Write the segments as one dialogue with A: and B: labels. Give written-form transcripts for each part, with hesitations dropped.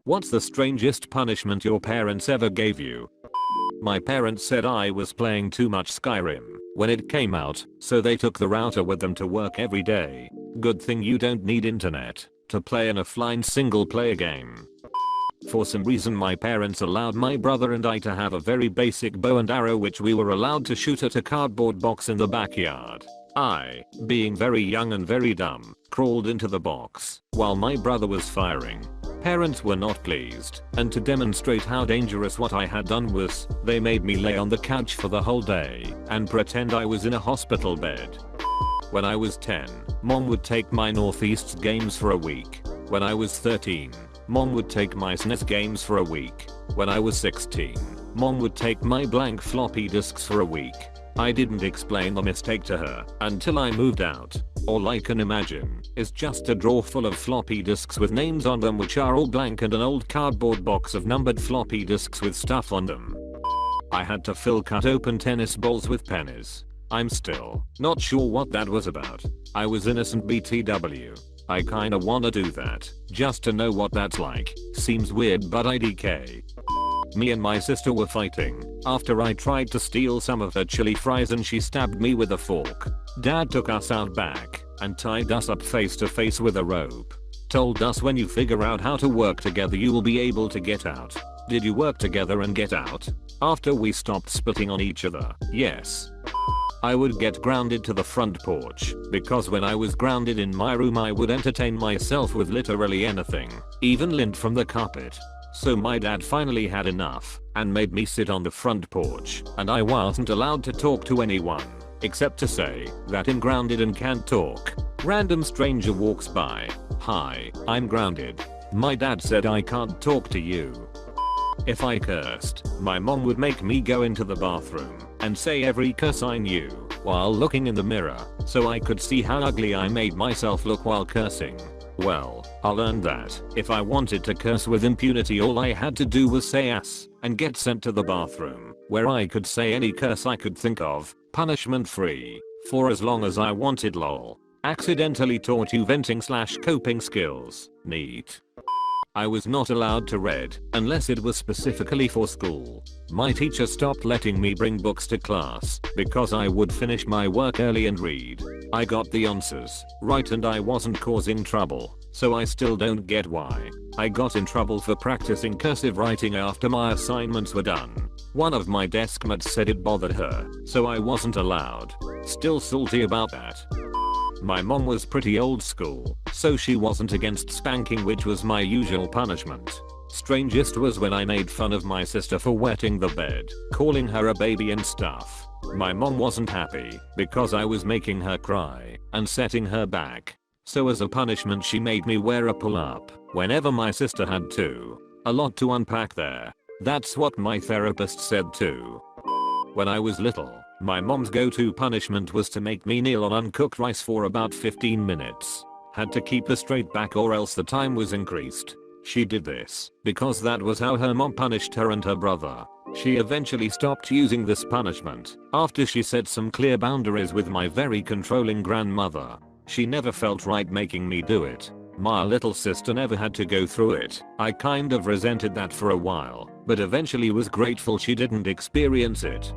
A: What's the strangest punishment your parents ever gave you? My parents said I was playing too much Skyrim when it came out, so they took the router with them to work every day. Good thing you don't need internet to play an offline single player game. For some reason my parents allowed my brother and I to have a very basic bow and arrow which we were allowed to shoot at a cardboard box in the backyard. I, being very young and very dumb, crawled into the box while my brother was firing. Parents were not pleased, and to demonstrate how dangerous what I had done was, they made me lay on the couch for the whole day and pretend I was in a hospital bed. When I was 10, mom would take my Northeast's games for a week. When I was 13, mom would take my SNES games for a week. When I was 16, mom would take my blank floppy disks for a week. I didn't explain the mistake to her until I moved out. All I can imagine is just a drawer full of floppy disks with names on them which are all blank and an old cardboard box of numbered floppy disks with stuff on them. I had to fill cut open tennis balls with pennies. I'm still not sure what that was about. I was innocent BTW. I kinda wanna do that, just to know what that's like. Seems weird but IDK. Me and my sister were fighting after I tried to steal some of her chili fries and she stabbed me with a fork. Dad took us out back and tied us up face to face with a rope. Told us when you figure out how to work together you will be able to get out. Did you work together and get out? After we stopped spitting on each other, yes. I would get grounded to the front porch because when I was grounded in my room I would entertain myself with literally anything, even lint from the carpet. So my dad finally had enough and made me sit on the front porch and I wasn't allowed to talk to anyone except to say that I'm grounded and can't talk. Random stranger walks by. Hi, I'm grounded. My dad said I can't talk to you. If I cursed, my mom would make me go into the bathroom and say every curse I knew while looking in the mirror so I could see how ugly I made myself look while cursing. Well, I learned that if I wanted to curse with impunity all I had to do was say ass and get sent to the bathroom where I could say any curse I could think of, punishment free, for as long as I wanted lol. Accidentally taught you venting/coping skills. Neat. I was not allowed to read unless it was specifically for school. My teacher stopped letting me bring books to class because I would finish my work early and read. I got the answers right and I wasn't causing trouble, so I still don't get why I got in trouble for practicing cursive writing after my assignments were done. One of my desk mates said it bothered her, so I wasn't allowed. Still salty about that. My mom was pretty old school, so she wasn't against spanking, which was my usual punishment. Strangest was when I made fun of my sister for wetting the bed, calling her a baby and stuff. My mom wasn't happy because I was making her cry and setting her back. So as a punishment she made me wear a pull-up whenever my sister had to. A lot to unpack there. That's what my therapist said too. When I was little, my mom's go-to punishment was to make me kneel on uncooked rice for about 15 minutes. Had to keep a straight back or else the time was increased. She did this because that was how her mom punished her and her brother. She eventually stopped using this punishment after she set some clear boundaries with my very controlling grandmother. She never felt right making me do it. My little sister never had to go through it. I kind of resented that for a while, but eventually was grateful she didn't experience it.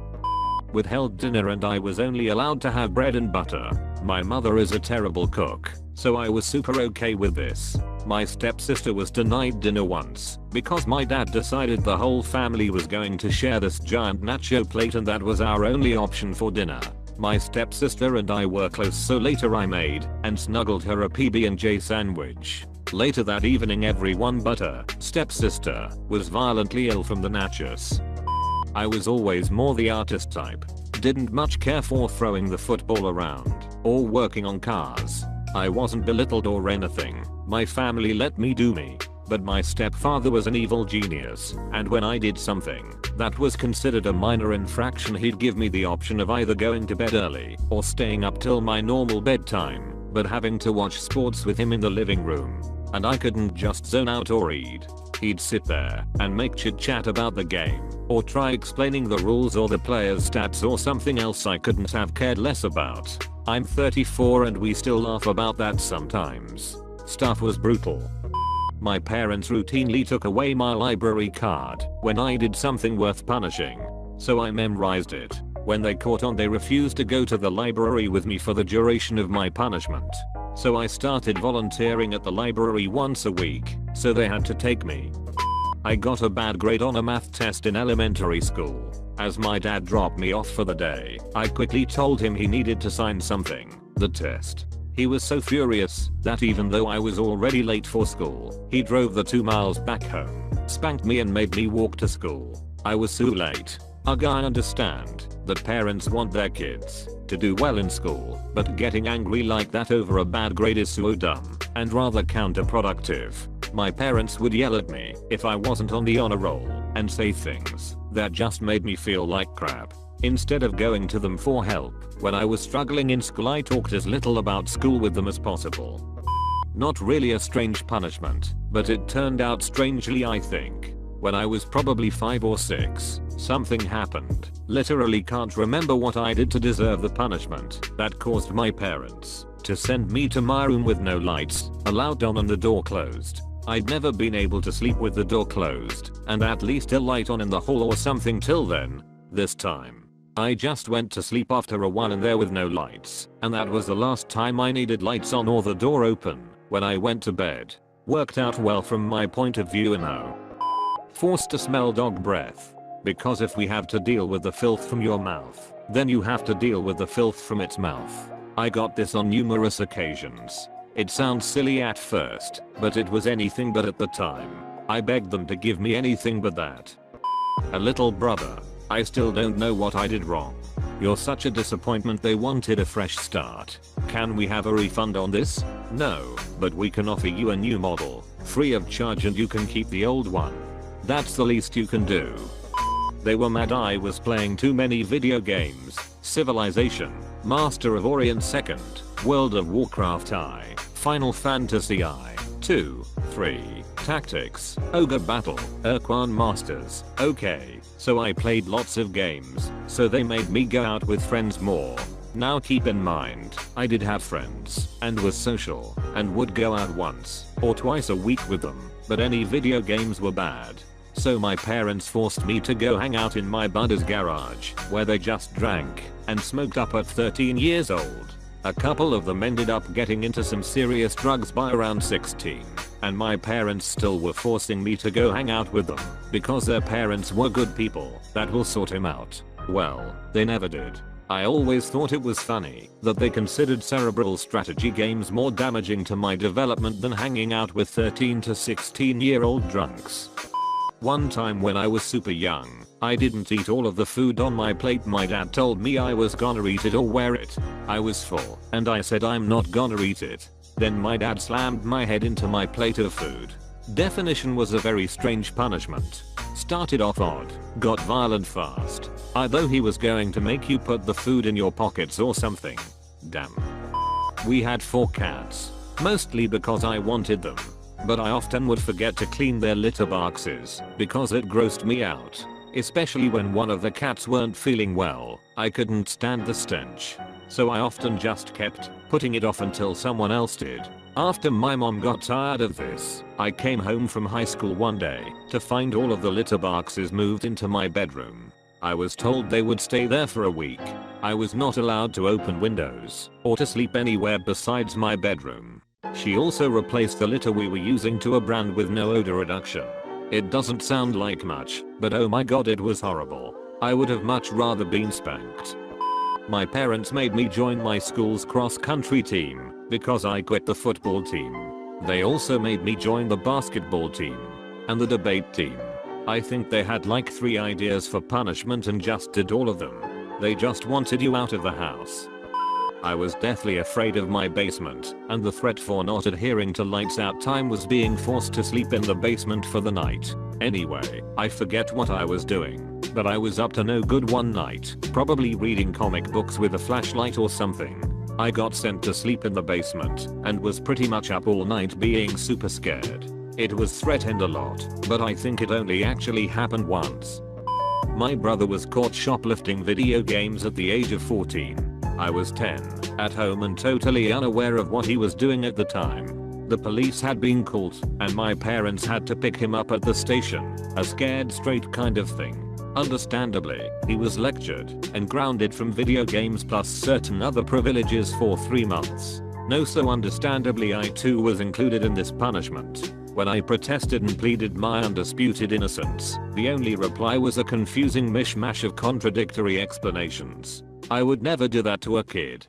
A: Withheld dinner and I was only allowed to have bread and butter. My mother is a terrible cook, so I was super okay with this. My stepsister was denied dinner once because my dad decided the whole family was going to share this giant nacho plate and that was our only option for dinner. My stepsister and I were close, so later I made and snuggled her a PB&J sandwich. Later that evening everyone but her stepsister was violently ill from the nachos. I was always more the artist type. Didn't much care for throwing the football around or working on cars. I wasn't belittled or anything. My family let me do me. But my stepfather was an evil genius, and when I did something that was considered a minor infraction he'd give me the option of either going to bed early or staying up till my normal bedtime, but having to watch sports with him in the living room. And I couldn't just zone out or read. He'd sit there and make chit chat about the game, or try explaining the rules or the player's stats or something else I couldn't have cared less about. I'm 34 and we still laugh about that sometimes. Stuff was brutal. My parents routinely took away my library card when I did something worth punishing, so I memorized it. When they caught on, they refused to go to the library with me for the duration of my punishment. So I started volunteering at the library once a week, so they had to take me. I got a bad grade on a math test in elementary school. As my dad dropped me off for the day, I quickly told him he needed to sign something, the test. He was so furious that even though I was already late for school, he drove the 2 miles back home, spanked me and made me walk to school. I was so late. I understand that parents want their kids to do well in school, but getting angry like that over a bad grade is so dumb and rather counterproductive. My parents would yell at me if I wasn't on the honor roll and say things that just made me feel like crap. Instead of going to them for help when I was struggling in school, I talked as little about school with them as possible. Not really a strange punishment, but it turned out strangely, I think. When I was probably 5 or 6, something happened. Literally can't remember what I did to deserve the punishment that caused my parents to send me to my room with no lights allowed on and the door closed. I'd never been able to sleep with the door closed and at least a light on in the hall or something till then. This time, I just went to sleep after a while in there with no lights, and that was the last time I needed lights on or the door open when I went to bed. Worked out well from my point of view. Forced to smell dog breath. Because if we have to deal with the filth from your mouth, then you have to deal with the filth from its mouth. I got this on numerous occasions. It sounds silly at first, but it was anything but at the time. I begged them to give me anything but that. A little brother. I still don't know what I did wrong. You're such a disappointment. They wanted a fresh start. Can we have a refund on this? No, but we can offer you a new model, free of charge, and you can keep the old one. That's the least you can do. They were mad I was playing too many video games. Civilization, Master of Orient 2nd, World of Warcraft I, Final Fantasy I, 2, 3, Tactics, Ogre Battle, Urquan Masters. Okay, so I played lots of games, so they made me go out with friends more. Now keep in mind, I did have friends and was social and would go out once or twice a week with them, but any video games were bad. So my parents forced me to go hang out in my buddy's garage, where they just drank and smoked up at 13 years old. A couple of them ended up getting into some serious drugs by around 16, and my parents still were forcing me to go hang out with them because their parents were good people that will sort him out. Well, they never did. I always thought it was funny that they considered cerebral strategy games more damaging to my development than hanging out with 13 to 16-year-old drunks. One time when I was super young, I didn't eat all of the food on my plate. My dad told me I was gonna eat it or wear it. I was full, and I said I'm not gonna eat it. Then my dad slammed my head into my plate of food. Definition was a very strange punishment. Started off odd, got violent fast. Either he was going to make you put the food in your pockets or something. Damn. We had 4 cats, mostly because I wanted them. But I often would forget to clean their litter boxes because it grossed me out. Especially when one of the cats weren't feeling well. I couldn't stand the stench. So I often just kept putting it off until someone else did. After my mom got tired of this, I came home from high school one day to find all of the litter boxes moved into my bedroom. I was told they would stay there for a week. I was not allowed to open windows or to sleep anywhere besides my bedroom. She also replaced the litter we were using to a brand with no odor reduction. It doesn't sound like much, but oh my god, it was horrible. I would have much rather been spanked. My parents made me join my school's cross-country team because I quit the football team. They also made me join the basketball team and the debate team. I think they had like 3 ideas for punishment and just did all of them. They just wanted you out of the house. I was deathly afraid of my basement, and the threat for not adhering to lights out time was being forced to sleep in the basement for the night. Anyway, I forget what I was doing, but I was up to no good one night, probably reading comic books with a flashlight or something. I got sent to sleep in the basement and was pretty much up all night being super scared. It was threatened a lot, but I think it only actually happened once. My brother was caught shoplifting video games at the age of 14. I was 10, at home and totally unaware of what he was doing at the time. The police had been called and my parents had to pick him up at the station, a scared straight kind of thing. Understandably, he was lectured and grounded from video games plus certain other privileges for 3 months. No, so understandably I too was included in this punishment. When I protested and pleaded my undisputed innocence, the only reply was a confusing mishmash of contradictory explanations. I would never do that to a kid.